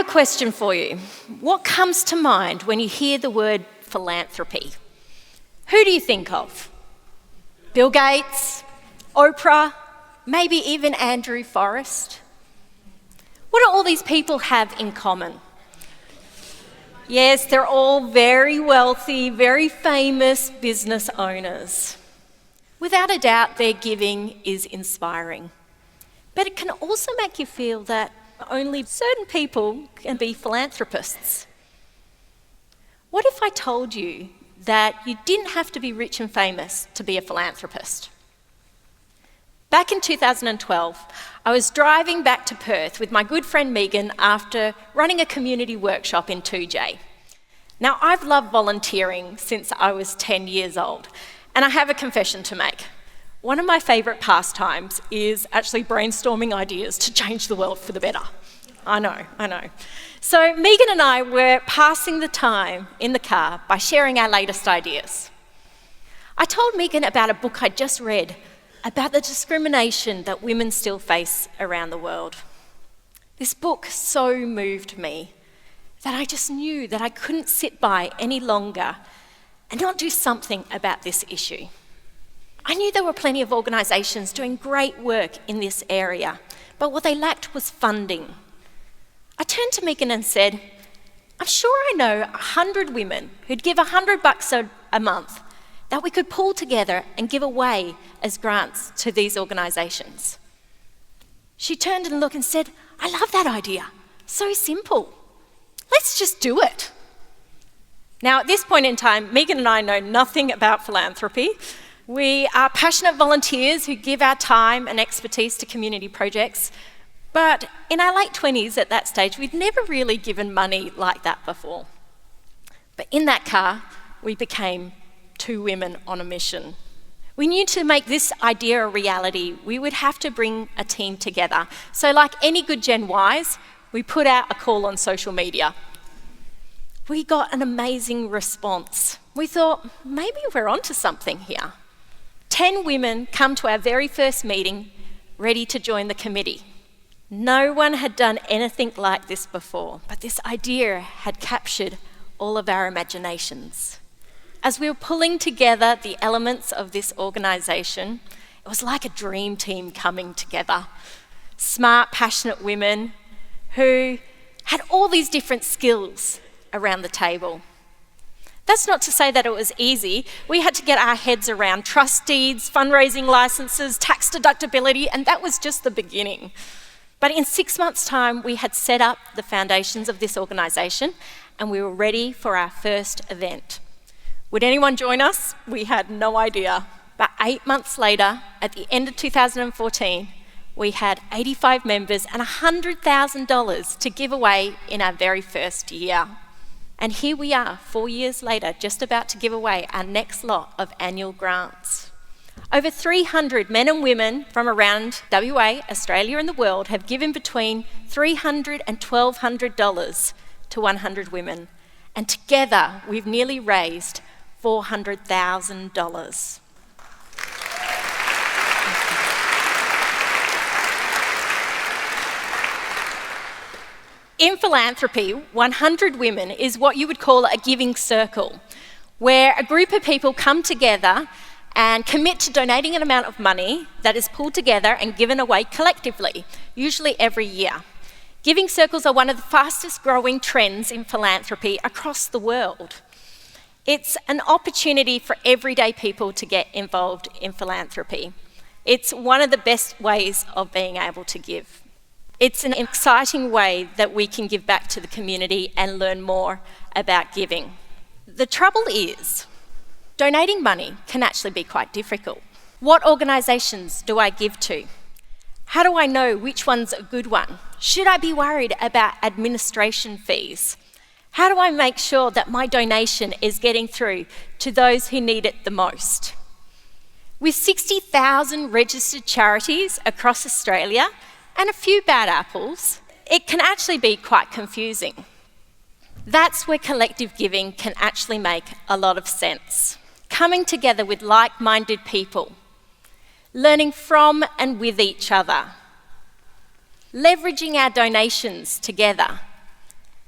a question for you. What comes to mind when you hear the word philanthropy? Who do you think of? Bill Gates, Oprah, maybe even Andrew Forrest? What do all these people have in common? Yes, they're all very wealthy, very famous business owners. Without a doubt, their giving is inspiring. But it can also make you feel that only certain people can be philanthropists. What if I told you that you didn't have to be rich and famous to be a philanthropist? Back in 2012, I was driving back to Perth with my good friend Megan after running a community workshop in 2J. Now, I've loved volunteering since I was 10 years old, and I have a confession to make. One of my favourite pastimes is actually brainstorming ideas to change the world for the better. I know. So Megan and I were passing the time in the car by sharing our latest ideas. I told Megan about a book I'd just read about the discrimination that women still face around the world. This book so moved me that I just knew that I couldn't sit by any longer and not do something about this issue. I knew there were plenty of organisations doing great work in this area, but what they lacked was funding. I turned to Megan and said, I'm sure I know 100 women who'd give $100 a month that we could pull together and give away as grants to these organisations. She turned and looked and said, I love that idea. So simple. Let's just do it. Now, at this point in time, Megan and I know nothing about philanthropy. We are passionate volunteers who give our time and expertise to community projects. But in our late 20s at that stage, we'd never really given money like that before. But in that car, we became two women on a mission. We knew to make this idea a reality, we would have to bring a team together. So like any good Gen Ys, we put out a call on social media. We got an amazing response. We thought, maybe we're onto something here. 10 women come to our very first meeting, ready to join the committee. No one had done anything like this before, but this idea had captured all of our imaginations. As we were pulling together the elements of this organisation, it was like a dream team coming together. Smart, passionate women who had all these different skills around the table. That's not to say that it was easy. We had to get our heads around trust deeds, fundraising licenses, tax deductibility, and that was just the beginning. But in 6 months' time, we had set up the foundations of this organisation and we were ready for our first event. Would anyone join us? We had no idea. But 8 months later, at the end of 2014, we had 85 members and $100,000 to give away in our very first year. And here we are, 4 years later, just about to give away our next lot of annual grants. Over 300 men and women from around WA, Australia and the world have given between $300 and $1,200 to 100 women. And together, we've nearly raised $400,000. In philanthropy, 100 Women is what you would call a giving circle, where a group of people come together and commit to donating an amount of money that is pulled together and given away collectively, usually every year. Giving circles are one of the fastest growing trends in philanthropy across the world. It's an opportunity for everyday people to get involved in philanthropy. It's one of the best ways of being able to give. It's an exciting way that we can give back to the community and learn more about giving. The trouble is, donating money can actually be quite difficult. What organisations do I give to? How do I know which one's a good one? Should I be worried about administration fees? How do I make sure that my donation is getting through to those who need it the most? With 60,000 registered charities across Australia and a few bad apples, it can actually be quite confusing. That's where collective giving can actually make a lot of sense. Coming together with like-minded people, learning from and with each other, leveraging our donations together,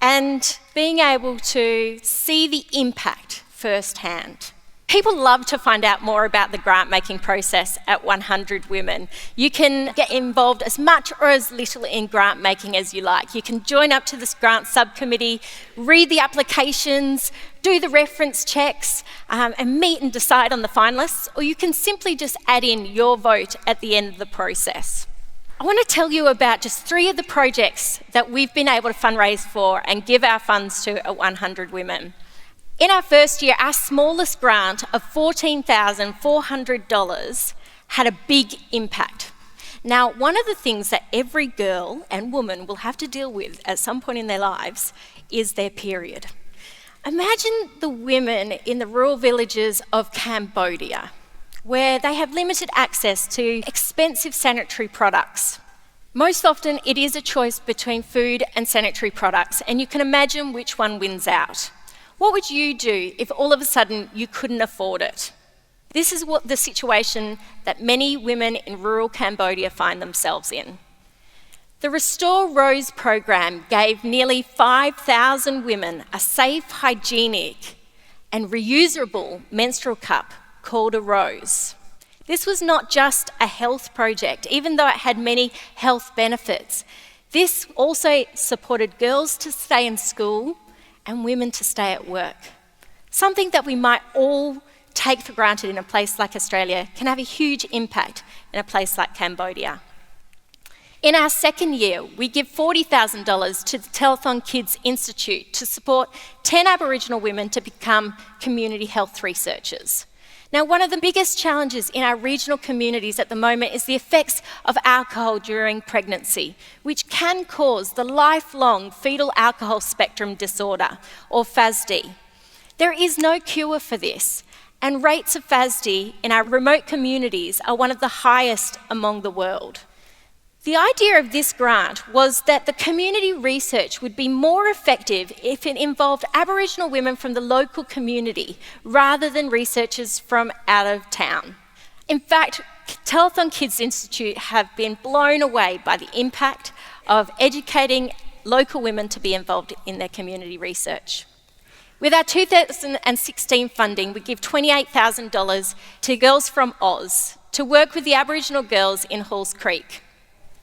and being able to see the impact firsthand. People love to find out more about the grant-making process at 100 Women. You can get involved as much or as little in grant-making as you like. You can join up to this grant subcommittee, read the applications, do the reference checks, and meet and decide on the finalists, or you can simply just add in your vote at the end of the process. I want to tell you about just 3 of the projects that we've been able to fundraise for and give our funds to at 100 Women. In our first year, our smallest grant of $14,400 had a big impact. Now, one of the things that every girl and woman will have to deal with at some point in their lives is their period. Imagine the women in the rural villages of Cambodia, where they have limited access to expensive sanitary products. Most often, it is a choice between food and sanitary products, and you can imagine which one wins out. What would you do if all of a sudden you couldn't afford it? This is what the situation that many women in rural Cambodia find themselves in. The Restore Rose program gave nearly 5,000 women a safe, hygienic and reusable menstrual cup called a rose. This was not just a health project, even though it had many health benefits. This also supported girls to stay in school and women to stay at work. Something that we might all take for granted in a place like Australia can have a huge impact in a place like Cambodia. In our second year, we give $40,000 to the Telethon Kids Institute to support 10 Aboriginal women to become community health researchers. Now, one of the biggest challenges in our regional communities at the moment is the effects of alcohol during pregnancy, which can cause the lifelong fetal alcohol spectrum disorder, or FASD. There is no cure for this, and rates of FASD in our remote communities are one of the highest among the world. The idea of this grant was that the community research would be more effective if it involved Aboriginal women from the local community rather than researchers from out of town. In fact, Telethon Kids Institute have been blown away by the impact of educating local women to be involved in their community research. With our 2016 funding, we give $28,000 to Girls from Oz to work with the Aboriginal girls in Halls Creek.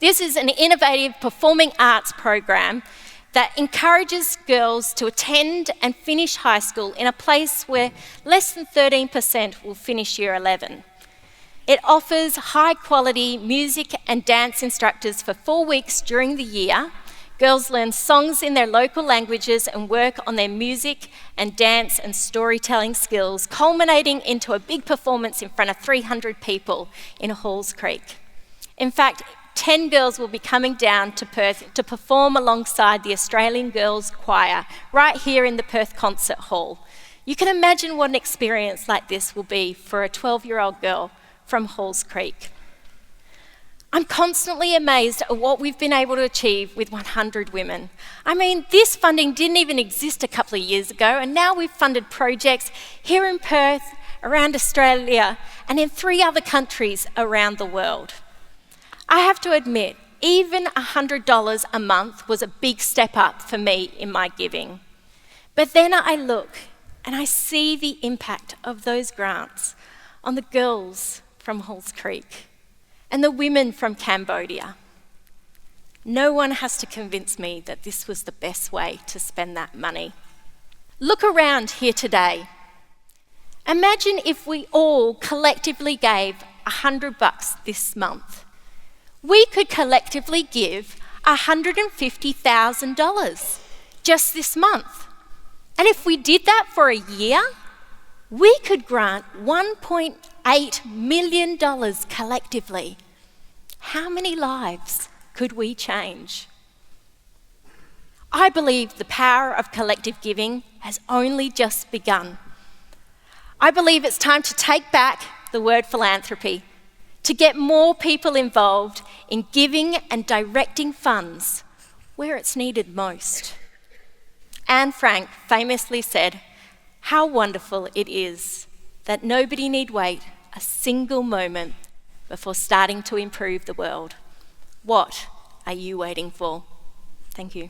This is an innovative performing arts program that encourages girls to attend and finish high school in a place where less than 13% will finish year 11. It offers high-quality music and dance instructors for 4 weeks during the year. Girls learn songs in their local languages and work on their music and dance and storytelling skills, culminating into a big performance in front of 300 people in Halls Creek. In fact, 10 girls will be coming down to Perth to perform alongside the Australian Girls Choir right here in the Perth Concert Hall. You can imagine what an experience like this will be for a 12-year-old girl from Halls Creek. I'm constantly amazed at what we've been able to achieve with 100 Women. I mean, this funding didn't even exist a couple of years ago, and now we've funded projects here in Perth, around Australia, and in 3 other countries around the world. I have to admit, even $100 a month was a big step up for me in my giving. But then I look and I see the impact of those grants on the girls from Halls Creek and the women from Cambodia. No one has to convince me that this was the best way to spend that money. Look around here today. Imagine if we all collectively gave $100 this month. We could collectively give $150,000 just this month. And if we did that for a year, we could grant $1.8 million collectively. How many lives could we change? I believe the power of collective giving has only just begun. I believe it's time to take back the word philanthropy, to get more people involved in giving and directing funds where it's needed most. Anne Frank famously said, "How wonderful it is that nobody need wait a single moment before starting to improve the world. What are you waiting for?" Thank you.